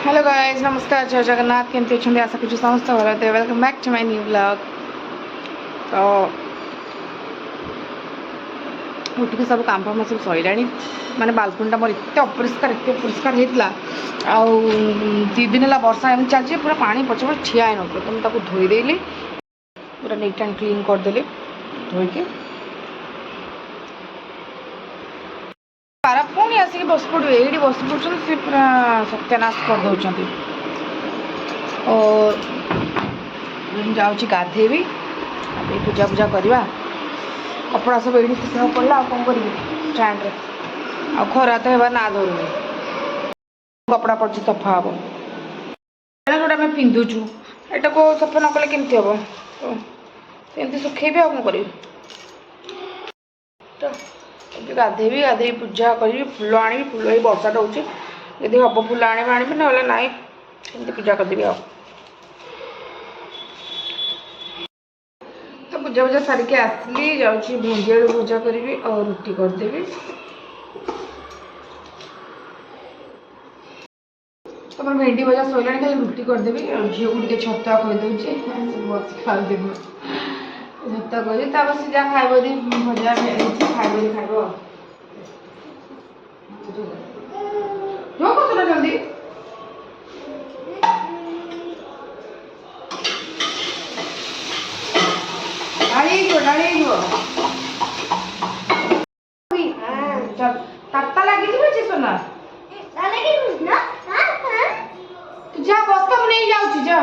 Hello guys, नमस्कार, जय जगन्नाथ। केमती अच्छे आशा करूँ समस्त भल थे। Welcome back to my new blog. तो उठिक सब काम फाम सब सैला माने बालकनीटा मोर एत अपरिष्कार होता आउ 2 दिन है वर्षा एम चलती पूरा पानी पच पच ठिया न तो मुझे धोईदेली पूरा नीट एंड क्लीन करदेली धोईकी पारा पुणी आसिक बस पड़े ये बस पड़े सी पूरा सत्यानाश कर दौरान। और जाऊँगी गाधेबी पूजा पूजा करवा कपड़ा सब ये सुखा पड़ा कौन करी स्टैंड आ खरा तो है ना धरूनी कपड़ा पड़ी सफा हम जोटा आम पिंधुचु एटा को सफा न कले केमती हम तो सेमती सुखेबी आ कौन करी तो गाधेबी गाधे पूजा करी फूल आनी फूल ही वर्षाटा हो हम फूल आनी ना ना पूजा करदेवी आ तो पूजा पूजा सारिके आसली जाऊँगी बुंदी आलू भजा करी और रुटी करदेवी। तो मैं भेंडी भजा सैला खाली रुटी करदेवी और झील को टे छतुआ खुदे बस खाऊदे छतुआ कर बस जहाँ खाइब भजा खाइब खाइब जो कसुना जल्दी तात्ता लगी सोना तू जा बस्ता में नहीं जाऊँ जा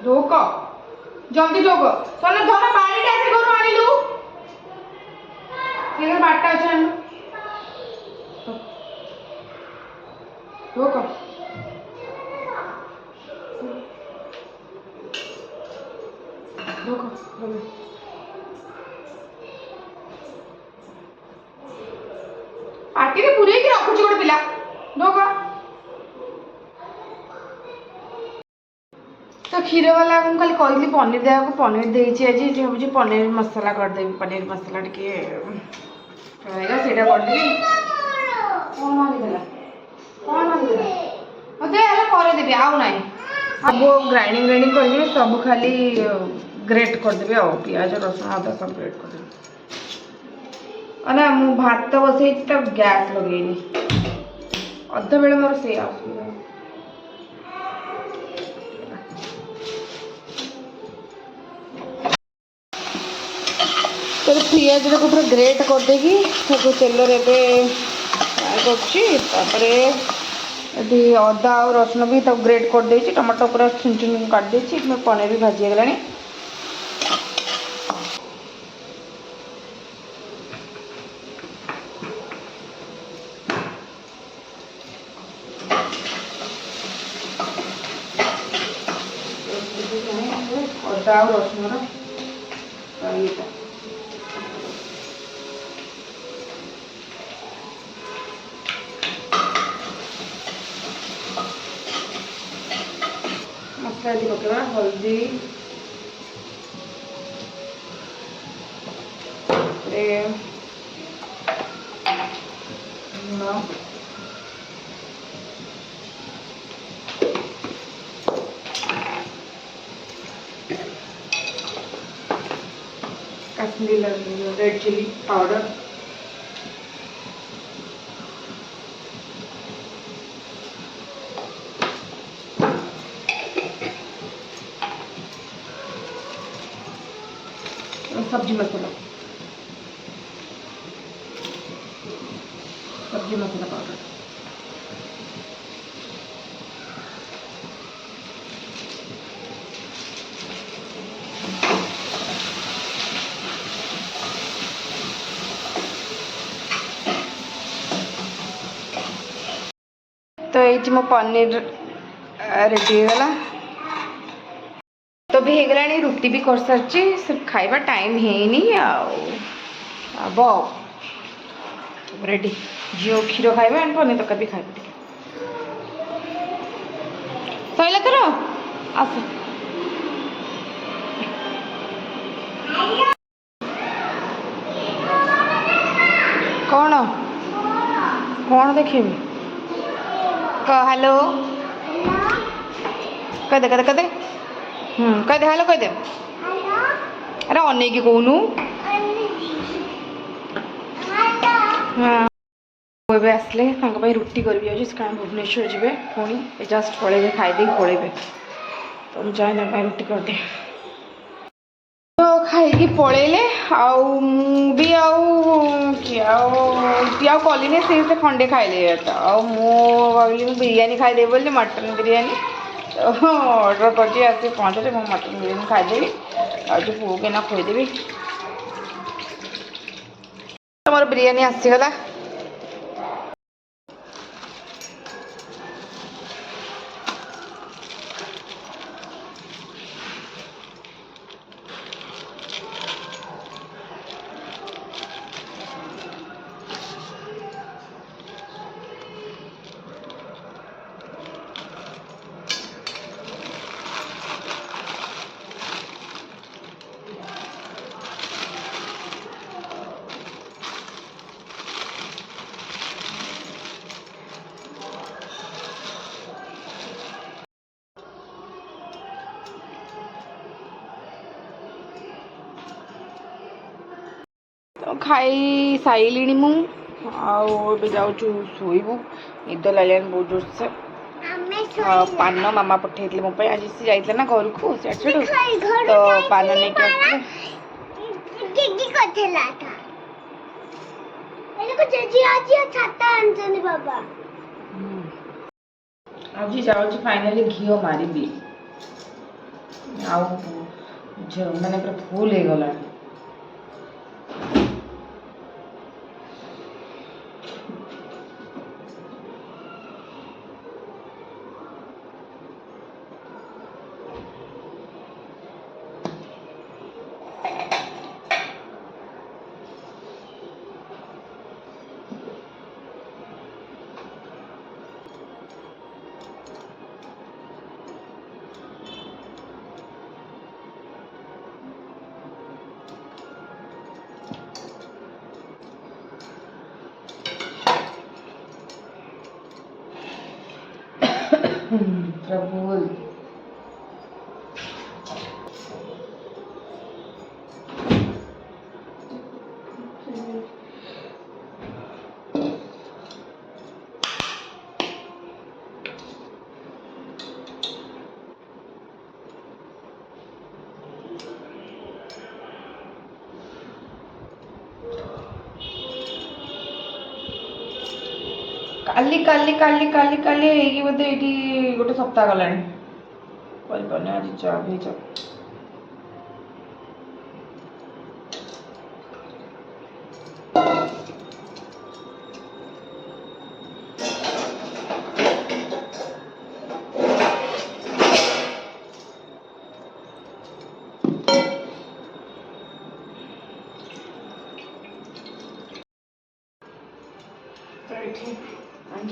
ढोक जल्दी ढोक सोना धर पानी से घर आनिलु बाटा अच्छे ढोक पार्टी पूरे रखुच गोटे पिला ढोक तो क्षीर वाला को खाली कहली पनीर देवा पनीर देती आज भाई पनीर मसला करदेवी पनीर मसला टे से करदेवी करदेवी आउ ना सब ग्राइंडिंग ग्राइंडिंग कर सब खाली ग्रेट करदेवी आ पिज रसुण अदा सब ग्रेट करदेवी ना मु भात बसई तो गैस लगेनी अधा बेले मोर से असुविधा तो पिज को पूरा ग्रेट करदेगी तेल ये अदा और रसुण भी तब ग्रेट कर देछि टमाटो पूरा छुन छुन काट देछि मैं पनीर भी भाजी गलानी। अदा और रसुण मसला ये पकेवा हल्दी लुण काश्मीरी रेड चिली पाउडर सब्जी मसाला पाउडर तो ये मो पनीर रेडी होगा तो भी होगला रुटी भी कर सारी सिर्फ खाइबा टाइम है नहीं अब रेडी झील क्षीर खाइबा एंड पनीर तक भी खाइबा सैला तोर आस कौन देखेबी कह हेलो कह दे कह दे हेलो कह दे अरे अने की कहूनु हाँ ଏବେ ଆସିଲେ ତାଙ୍କ ପାଇଁ ରୁଟି କରିବି ଆଜି କାରଣ ଭୁବନେଶ୍ୱର ଯିବେ ପୁଣି ଜଷ୍ଟ ପଳେଇବେ ଖାଇଦେଇ ପଳେଇବେ ତ ମୁଁ ଯାଏ ତାଙ୍କ ପାଇଁ ରୁଟି କରିଦିଏ ତ ଖାଇକି ପଳେଇଲେ ଆଉ ମୁଁ ବି ଆଉ କଲିନି ସେ ଖଣ୍ଡେ ଖାଇଲେ ଆଉ ମୁଁ ଭାବିଲି ମୁଁ ବିରିୟାନୀ ଖାଇଦେବି ବୋଲି ମଟନ୍ ବିରିୟାନୀ ତ ଅର୍ଡ଼ର କରିଛି ଆସି ପହଞ୍ଚିଲେ ମୁଁ ମଟନ୍ ବିରିୟାନୀ ଖାଇଦେବି ଆଉ ଯେଉଁ ପୁଅକୁ ଏଇନା ଖୋଇଦେବି ମୋର ବିରିୟାନୀ ଆସିଗଲା ଖାଇ ସାରିଲିଣି ମୁଁ ଆଉ ଏବେ ଯାଉଛୁ ଶୋଇବୁ ନିଦ ଲାଗିଲାଣି ବହୁତ ଜୋରସେ ପାନ ମାମା ପଠେଇଥିଲେ ମୋ ପାଇଁ ଆଜି ସେ ଯାଇଥିଲା ନା ଘରକୁ ସିଆଡ଼ୁ ତ ପାନ ନେଇକି ଆସିଥିଲେ ଆଜି ଯାଉଛି ଫାଇନାଲି ଘିଅ ମାରିବି ଆଉ ମାନେ ପୁରା ଫୁଲ ହେଇଗଲାଣି प्रभु काली काली काली काली काली ये बोधे ये गोटे सप्ताह गलानी करपाने आज जॉब ही जॉब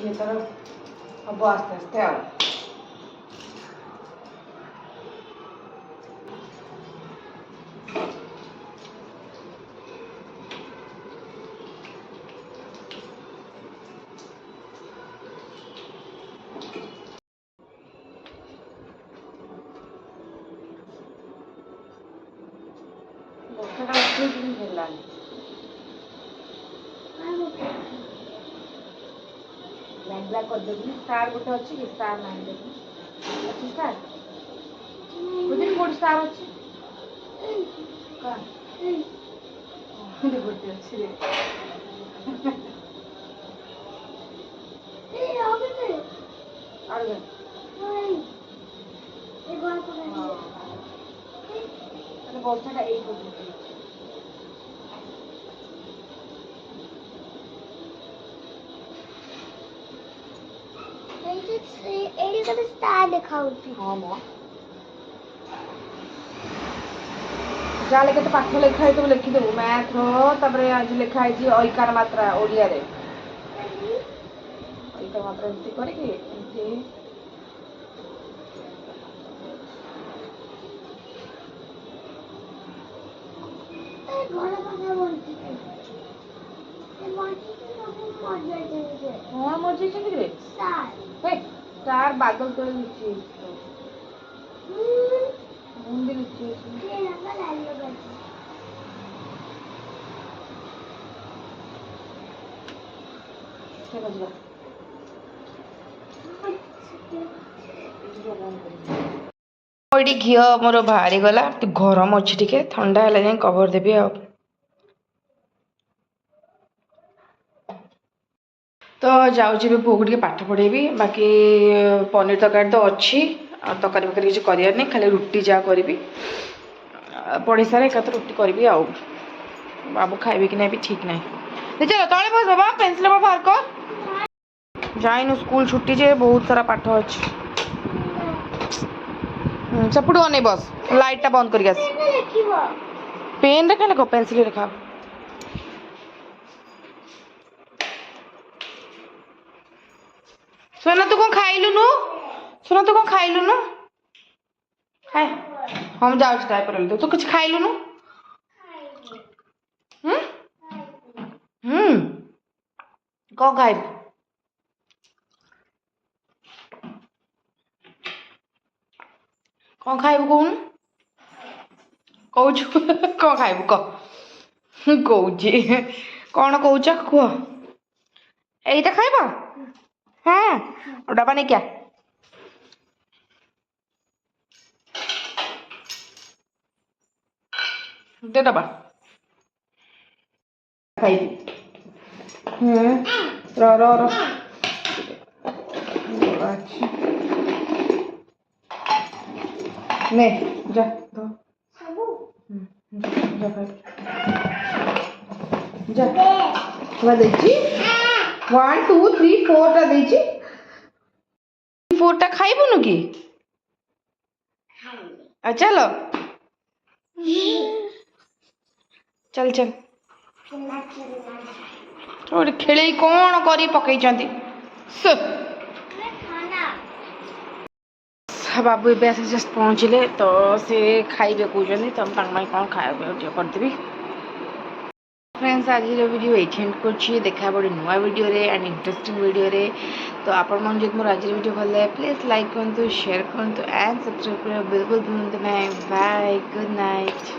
ये तरफ अब आस्ते आस्ते आओ ब्लैक कर देबी स्टार गोटे अच्छी कि स्टार नहीं देबी अच्छी स्टार बुझे कोड स्टार अच्छी का गोटे अच्छी रे ए आगे से आगे ए बात कर अरे बहुत सारा एक हो गया एडी का स्टार दिखाउती हां मो जा लेके तो पाठ लिखा है तो लिखि देबो मैथ रो तबरे आज लिखा है जी ऐकार मात्रा ओडिया रे ऐकार मात्रा एंती करे कि एंती ए घोड़ा पाखा बोलती କଣ ମରିଯାଇଛନ୍ତି ରେ? ହେ ଷ୍ଟାର ବାଦଲ ତଳେ ଲୁଚି ମୁଣ୍ଡି ଲୁଚି ଏଠି ଘିଅ ମୋର ବାହାରିଗଲା, ଗରମ ଅଛି ଟିକେ, ଥଣ୍ଡା ହେଲା ଯାଇ କଭର ଦେବି ଆଉ। ତ ଯାଉଛି ଏବେ ପୁଅକୁ ଟିକେ ପାଠ ପଢ଼େଇବି, ବାକି ପନିର ତରକାରୀ ତ ଅଛି, ଆଉ ତରକାରୀ ଫରକାରୀ କିଛି କରିବାର ନାହିଁ, ଖାଲି ରୁଟି ଯାହା କରିବି। ପଢ଼େଇ ସାରେ ଏକାଥରେ ରୁଟି କରିବି ଆଉ। ବାବୁ ଖାଇବେ କି ନାହିଁ ବି ଠିକ୍ ନାହିଁ। ଚାଲ ତଳେ ବସ ବାବା, ପେନ୍ସିଲ ବାହାର କର। ଯାଇନୁ ସ୍କୁଲ ଛୁଟି ଯେ ବହୁତ ସାରା ପାଠ ଅଛି। ସେପଟୁ ଅନେଇ ବସ, ଲାଇଟଟା ବନ୍ଦ କରିକି ଆସ। ପେନ୍ରେ କାହିଁ ଲେଖ, ପେନ୍ସିଲ ଲେଖା। सोना तू कौन खाइलुनु? सोना तू कौन खाइलुनु? खाए हम जाऊ टाइप कर तू कुछ खाइलुनु? कौन खाइब? कौन खाइब कौन? कौच कौन खाइब क कौची कौन कौच कुह एटा खाइब? हाँ डब्बा नहीं क्या दे डब्बा खाइबी। रो रो रो ने जा दो जा जा देखी 1 2 3 4 टा देची 4 टा खाइबुनु की चलो चल चल और खेले कौन करी पकई बाबू ए जस्ट पहुँचले तो से खाइबे कहते तो कौन खाया करदेवी। फ्रेंड्स आज वीडियो ये एंड कर देखा बड़े नुआ वीडियो रे एंड इंटरेस्टिंग वीडियो रे। तो आपण मन जो मोर आज वीडियो भल लगे प्लीज लाइक करूँ शेयर करूँ एंड सब्सक्राइब कर बिल्कुल भूलते ना। Bye good night.